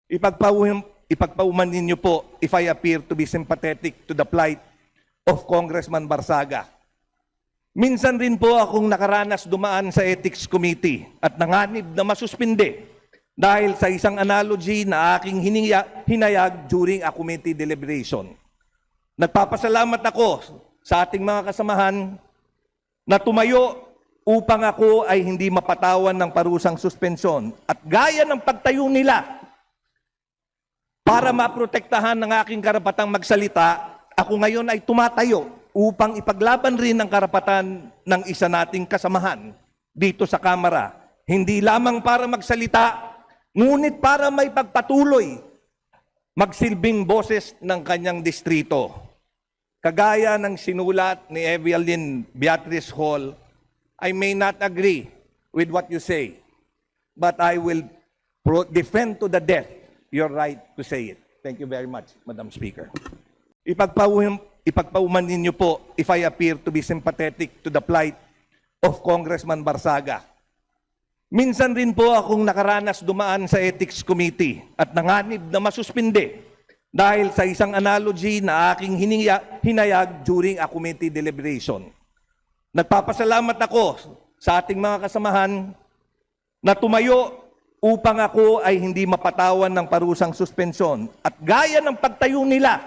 Ipagpauman ninyo po if I appear to be sympathetic to the plight of Congressman Barsaga. Minsan rin po akong nakaranas dumaan sa Ethics Committee at nanganib na masuspinde dahil sa isang analogy na aking hinayag during a committee deliberation. Nagpapasalamat ako sa ating mga kasamahan na tumayo upang ako ay hindi mapatawan ng parusang suspensyon at gaya ng pagtayo nila para maprotektahan ng aking karapatang magsalita, ako ngayon ay tumatayo upang ipaglaban rin ang karapatan ng isa nating kasamahan dito sa Kamara. Hindi lamang para magsalita, ngunit para may pagpatuloy magsilbing boses ng kanyang distrito. Kagaya ng sinulat ni Evelyn Beatrice Hall, I may not agree with what you say, but I will defend to the death your right to say it. Thank you very much, Madam Speaker. Ipagpauman ninyo po if I appear to be sympathetic to the plight of Congressman Barsaga. Minsan rin po akong nakaranas dumaan sa Ethics Committee at nanganib na masuspinde dahil sa isang analogy na aking hinayag during a committee deliberation. Nagpapasalamat ako sa ating mga kasamahan na tumayo upang ako ay hindi mapatawan ng parusang suspensyon at gaya ng pagtayo nila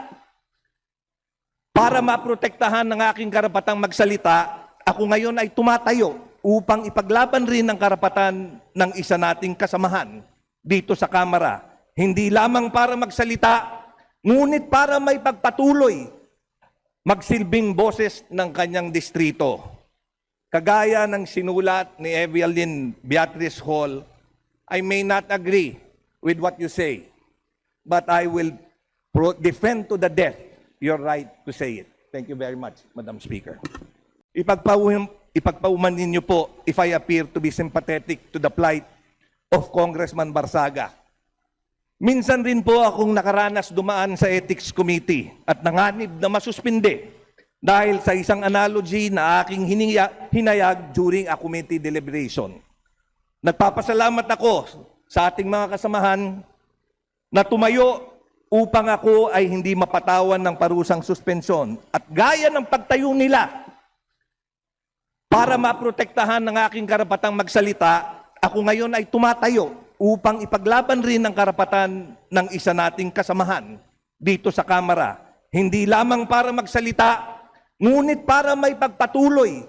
para maprotektahan ng aking karapatang magsalita, ako ngayon ay tumatayo upang ipaglaban rin ang karapatan ng isa nating kasamahan dito sa Kamara. Hindi lamang para magsalita, ngunit para may pagpatuloy magsilbing boses ng kanyang distrito. Kagaya ng sinulat ni Evelyn Beatrice Hall, I may not agree with what you say, but I will defend to the death your right to say it. Thank you very much, Madam Speaker. Ipagpauman ninyo po if I appear to be sympathetic to the plight of Congressman Barsaga. Minsan rin po akong nakaranas dumaan sa Ethics Committee at nanganib na masuspinde dahil sa isang analogy na aking hinayag during a committee deliberation. Nagpapasalamat ako sa ating mga kasamahan na tumayo upang ako ay hindi mapatawan ng parusang suspensyon at gaya ng pagtayo nila para maprotektahan ng aking karapatang magsalita, ako ngayon ay tumatayo upang ipaglaban rin ang karapatan ng isa nating kasamahan dito sa Kamara. Hindi lamang para magsalita, ngunit para may pagpatuloy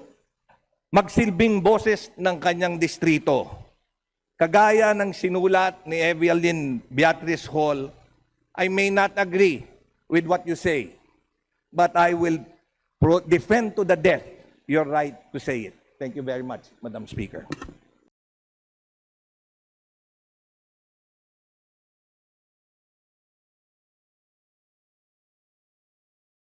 magsilbing boses ng kanyang distrito. Kagaya ng sinulat ni Evelyn Beatrice Hall, I may not agree with what you say, but I will defend to the death your right to say it. Thank you very much, Madam Speaker.